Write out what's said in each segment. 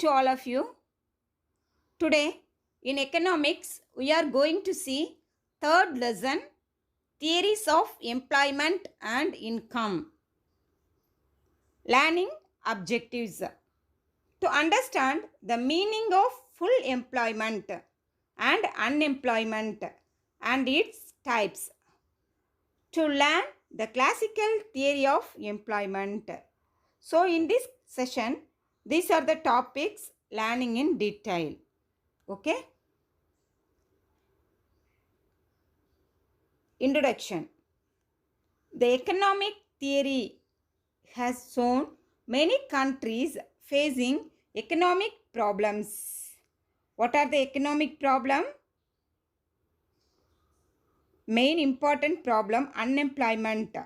to all of you. Today in economics we are going to see third lesson, theories of employment and income. Learning objectives. To understand the meaning of full employment and unemployment and its types. To learn the classical theory of employment. So in this session, these are the topics learning in detail. Okay. Introduction. The economic theory has shown many countries facing economic problems. What are the economic problem? Main important problem, unemployment.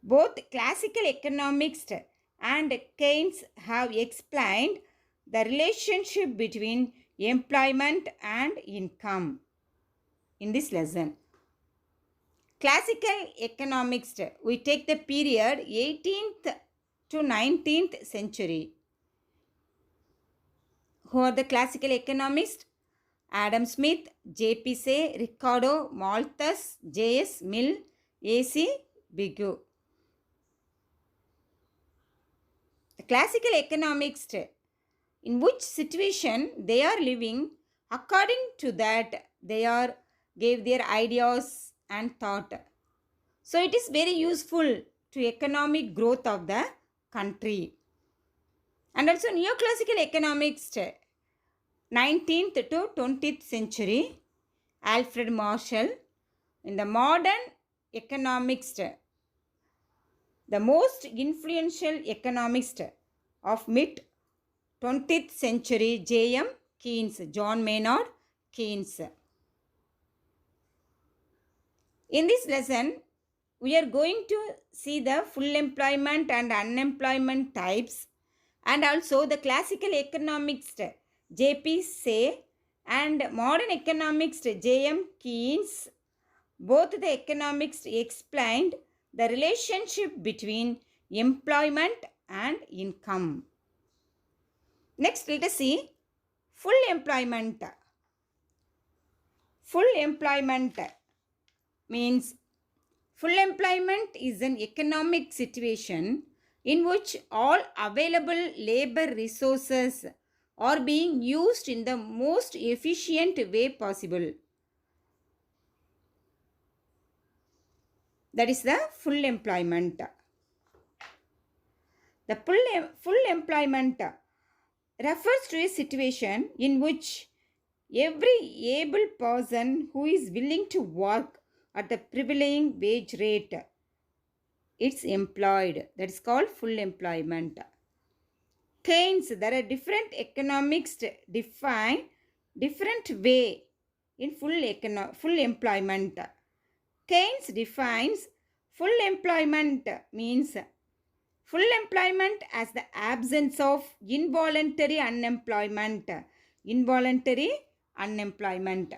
Both classical economists and Keynes have explained the relationship between employment and income in this lesson. Classical economics, we take the period 18th to 19th century. Who are the classical economists? Adam Smith, J.P. Say, Ricardo, Malthus, J.S. Mill, A.C. Bigu. The classical economists, in which situation they are living, according to that they are gave their ideas and thought. So it is very useful to economic growth of the country. And also neoclassical economics, 19th to 20th century, Alfred Marshall. In the modern economics, the most influential economist of mid 20th century, J.M. Keynes, John Maynard Keynes. In this lesson, we are going to see the full employment and unemployment types and also the classical economics J.P. Say and modern economics J.M. Keynes. Both the economics explained the relationship between employment and income. Next, let us see full employment. Full employment means full employment is an economic situation in which all available labor resources are being used in the most efficient way possible. That is the full employment. The full employment refers to a situation in which every able person who is willing to work at the prevailing wage rate is employed. That is called full employment. Keynes, there are different economics define different way in full employment. Keynes defines full employment means full employment as the absence of involuntary unemployment. Involuntary unemployment.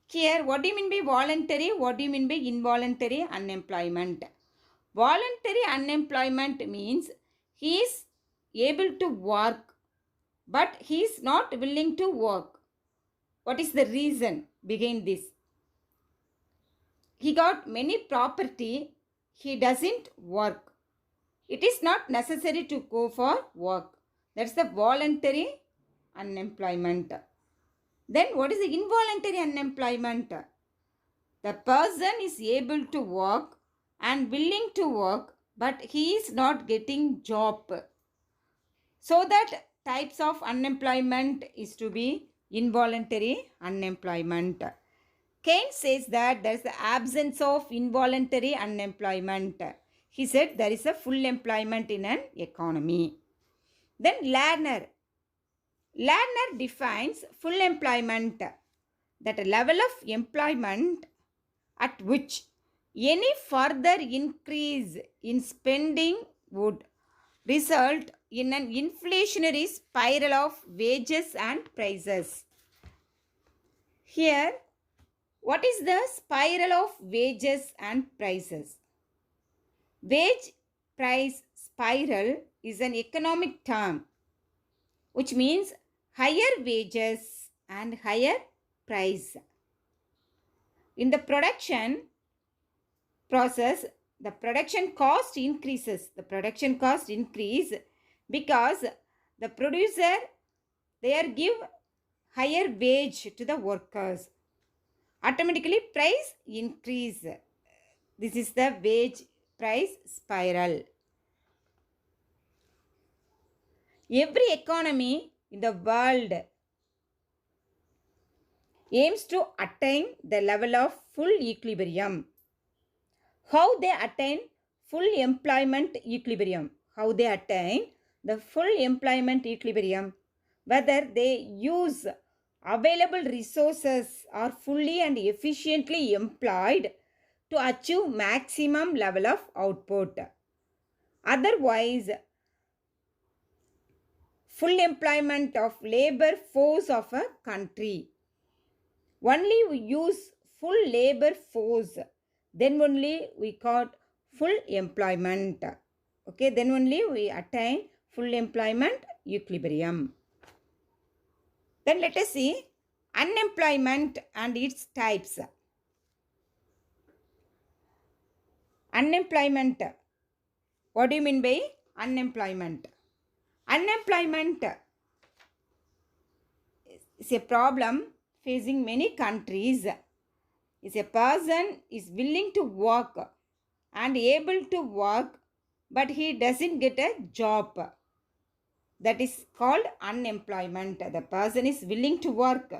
Here, what do you mean by voluntary? What do you mean by involuntary unemployment? Voluntary unemployment means he is able to work, but he is not willing to work. What is the reason behind this? He got many property, he doesn't work. It is not necessary to go for work. That's the voluntary unemployment. Then what is the involuntary unemployment? The person is able to work and willing to work, but he is not getting job. So that types of unemployment is to be involuntary unemployment. Keynes says that there is the absence of involuntary unemployment. He said there is a full employment in an economy. Then Lerner defines full employment, that a level of employment at which any further increase in spending would result in an inflationary spiral of wages and prices. Here, what is the spiral of wages and prices? Wage price spiral is an economic term. which means higher wages and higher price. In the production process, the production cost increases. The production cost increase because the producer they give higher wage to the workers. Automatically price increase. This is the wage price spiral. Every economy in the world aims to attain the level of full equilibrium. How they attain full employment equilibrium? How they attain the full employment equilibrium? Whether they use available resources are fully and efficiently employed to achieve maximum level of output. Otherwise, full employment of labor force of a country. Only we use full labor force, then only we got full employment. Okay, then only we attain full employment equilibrium. Then let us see unemployment and its types. Unemployment. What do you mean by unemployment? Unemployment is a problem facing many countries. Is a person is willing to work and able to work, but he doesn't get a job. That is called unemployment. The person is willing to work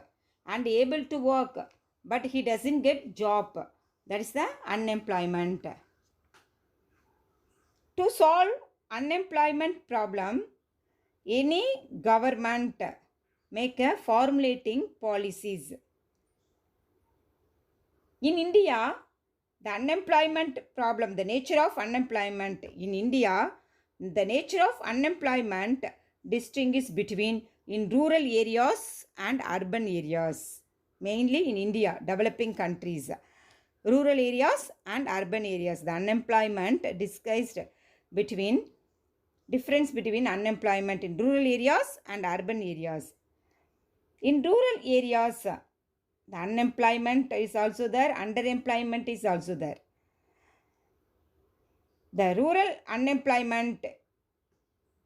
and able to work, but he doesn't get job. That is the unemployment. To solve unemployment problem, any government make a formulating policies. In India, the unemployment problem, the nature of unemployment in India, the nature of unemployment distinguishes between in rural areas and urban areas. Mainly in India, developing countries. Rural areas and urban areas. The unemployment discussed between difference between unemployment in rural areas and urban areas. In rural areas, the unemployment is also there, underemployment is also there. The rural unemployment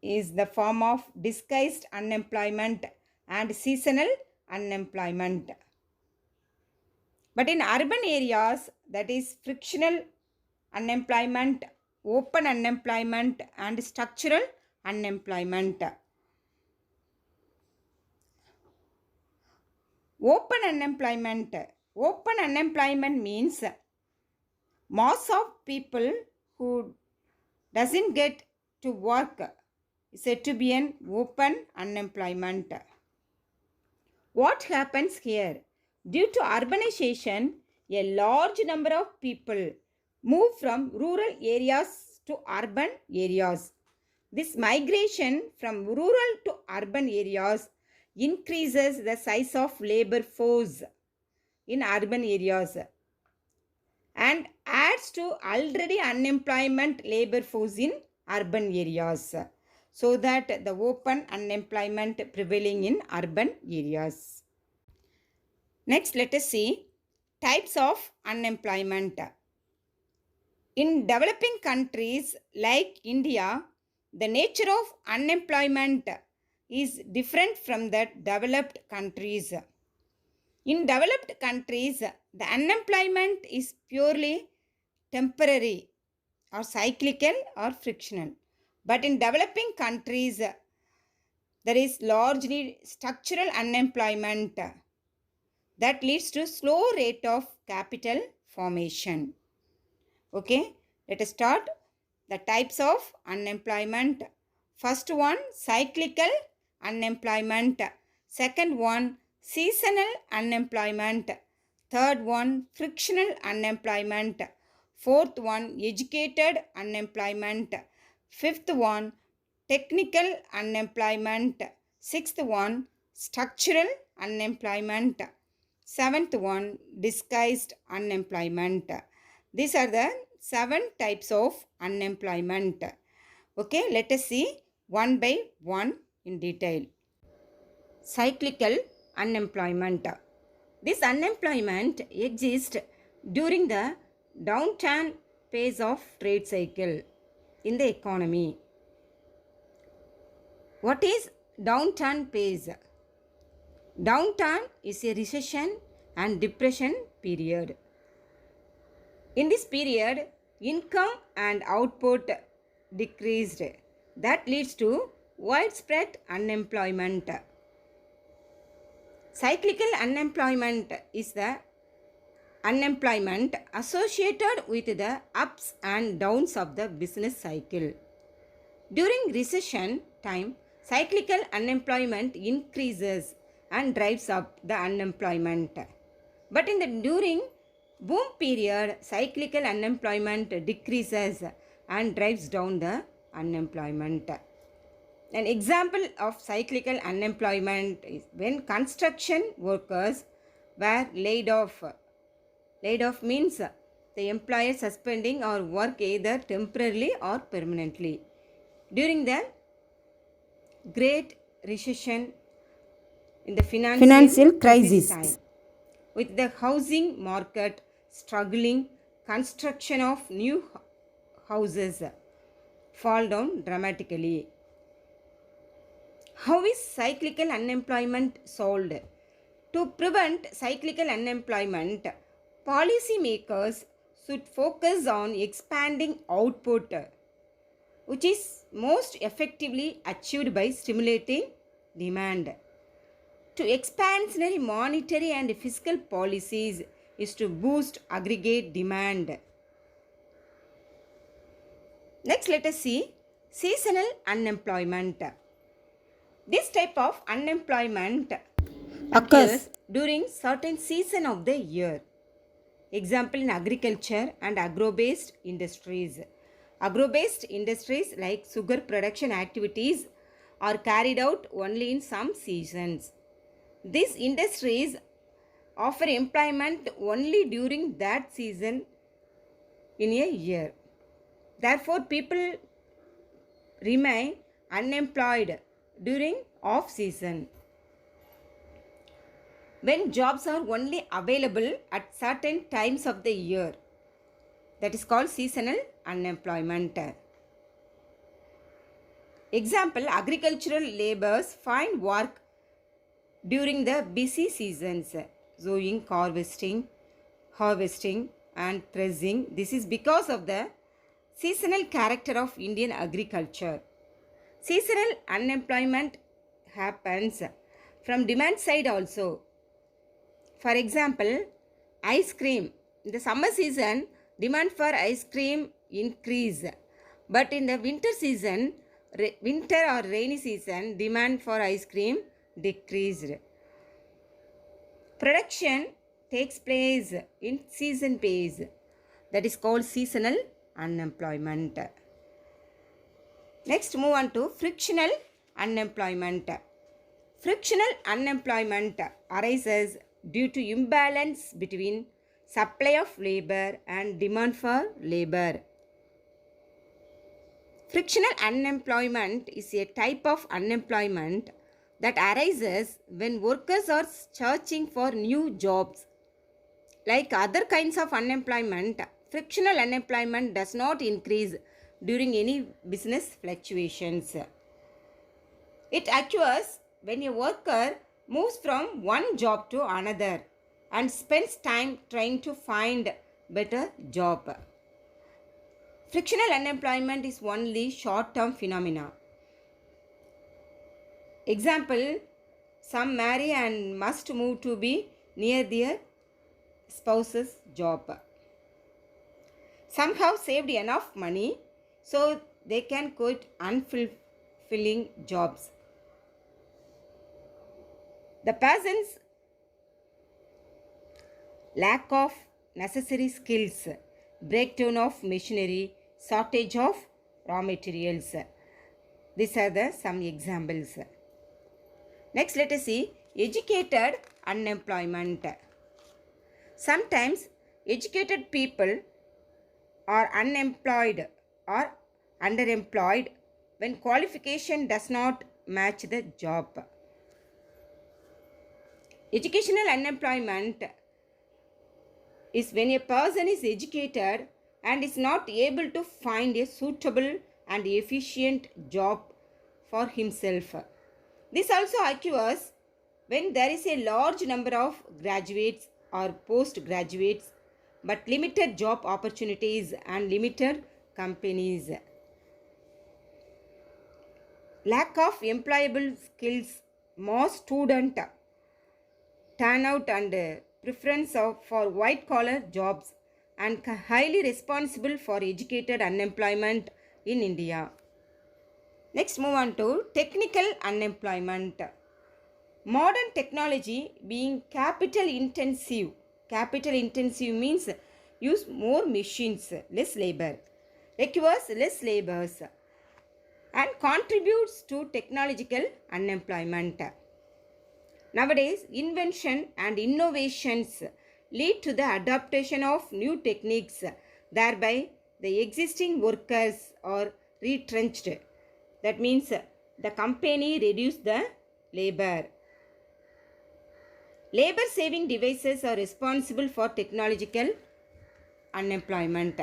is the form of disguised unemployment and seasonal unemployment. But in urban areas, that is frictional unemployment, open unemployment and structural unemployment. Open unemployment. Open unemployment means mass of people who doesn't get to work is said to be an open unemployment. What happens here? Due to urbanization, a large number of people move from rural areas to urban areas. This migration from rural to urban areas increases the size of labor force in urban areas and adds to already unemployment labor force in urban areas, so that the open unemployment prevailing in urban areas. Next, let us see types of unemployment. In developing countries like India, the nature of unemployment is different from the developed countries. In developed countries, the unemployment is purely temporary or cyclical or frictional. But in developing countries, there is largely structural unemployment that leads to slow rate of capital formation. Okay, let us start the types of unemployment. First one, cyclical unemployment. Second one, seasonal unemployment. Third one, frictional unemployment. Fourth one, educated unemployment. Fifth one, technical unemployment. Sixth one, structural unemployment. Seventh one, disguised unemployment. These are the 7 types of unemployment. Okay, let us see one by one in detail. Cyclical unemployment. This unemployment exists during the downturn phase of trade cycle in the economy. What is downturn phase? Downturn is a recession and depression period. In this period, income and output decreased. That leads to widespread unemployment. Cyclical unemployment is the unemployment associated with the ups and downs of the business cycle. During recession time, cyclical unemployment increases and drives up the unemployment. But during boom period, cyclical unemployment decreases and drives down the unemployment. An example of cyclical unemployment is when construction workers were laid off. Laid off means the employer suspending or work either temporarily or permanently. During the Great Recession in the financial crisis time, with the housing market struggling, construction of new houses fall down dramatically. How is cyclical unemployment solved? To prevent cyclical unemployment, policymakers should focus on expanding output, which is most effectively achieved by stimulating demand. To expansionary monetary and fiscal policies is to boost aggregate demand. Next, let us see seasonal unemployment. This type of unemployment occurs during certain season of the year. Example in agriculture and agro-based industries. Agro-based industries like sugar production activities are carried out only in some seasons. These industries offer employment only during that season in a year. Therefore, people remain unemployed during off-season. When jobs are only available at certain times of the year, that is called seasonal unemployment. Example, agricultural laborers find work during the busy seasons, sowing, harvesting and threshing. This is because of the seasonal character of Indian agriculture. Seasonal unemployment happens from demand side also. For example, ice cream. In the summer season, demand for ice cream increase. But in the winter season, winter or rainy season, demand for ice cream decreased. Production takes place in season phase. That is called seasonal unemployment. Next, move on to frictional unemployment. Frictional unemployment arises due to imbalance between supply of labor and demand for labor. Frictional unemployment is a type of unemployment that arises when workers are searching for new jobs. Like other kinds of unemployment, frictional unemployment does not increase during any business fluctuations. It occurs when a worker moves from one job to another and spends time trying to find better job. Frictional unemployment is only short-term phenomena. Example, some marry and must move to be near their spouse's job. Some have saved enough money so they can quit unfulfilling jobs. The person's lack of necessary skills, breakdown of machinery, shortage of raw materials. These are some examples. Next, let us see educated unemployment. Sometimes educated people are unemployed or underemployed when qualification does not match the job. Educational unemployment is when a person is educated and is not able to find a suitable and efficient job for himself. This also occurs when there is a large number of graduates or postgraduates but limited job opportunities and limited companies. Lack of employable skills, more student turnout and preference for white collar jobs and highly responsible for educated unemployment in India. Next, move on to technical unemployment. Modern technology being capital intensive means use more machines, less labor, requires less labors and contributes to technological unemployment. Nowadays, invention and innovations lead to the adaptation of new techniques, thereby the existing workers are retrenched. That means the company reduced the labor. Labor saving devices are responsible for technological unemployment.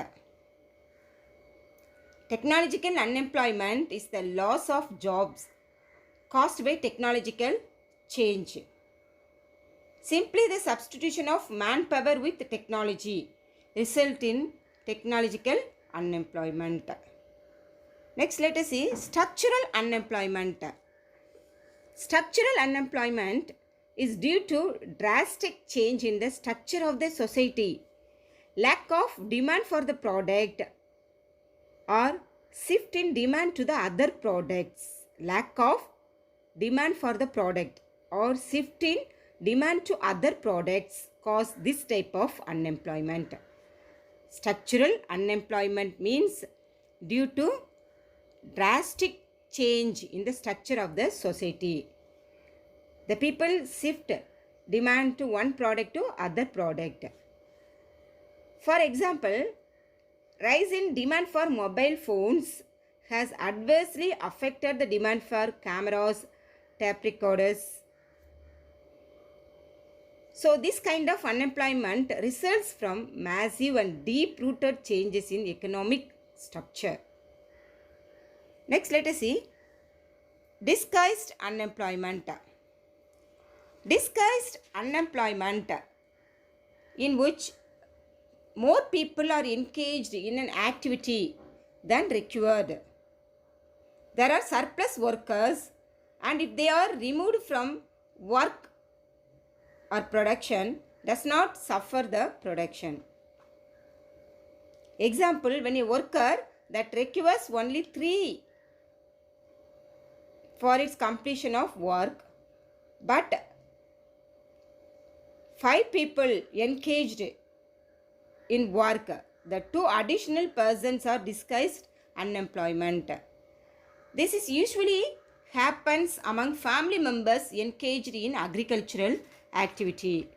Technological unemployment is the loss of jobs caused by technological change. Simply the substitution of manpower with technology result in technological unemployment. Next, let us see structural unemployment. Structural unemployment is due to drastic change in the structure of the society, lack of demand for the product or shift in demand to the other products. Lack of demand for the product or shift in demand to other products cause this type of unemployment. Structural unemployment means due to drastic change in the structure of the society. The people shift demand to one product to other product. For example, rise in demand for mobile phones has adversely affected the demand for cameras, tape recorders. So this kind of unemployment results from massive and deep-rooted changes in economic structure. Next, let us see disguised unemployment. Disguised unemployment in which more people are engaged in an activity than required. There are surplus workers and if they are removed from work or production, does not suffer the production. Example, when a worker that requires only 3 for its completion of work, but 5 people engaged in work, the 2 additional persons are disguised unemployment. This is usually happens among family members engaged in agricultural activity.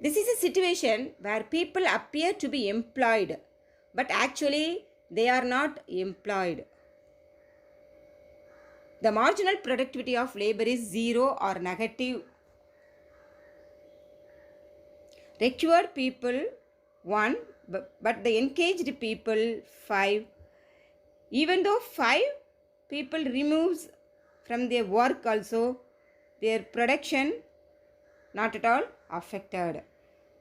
This is a situation where people appear to be employed, but actually they are not employed. The marginal productivity of labor is 0 or negative. Required people 1, but the engaged people 5. Even though 5 people removes from their work also, their production not at all affected.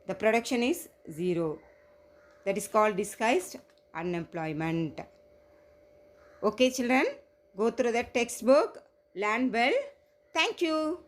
The production is 0. That is called disguised unemployment. Okay children, go through the textbook, learn well. Thank you.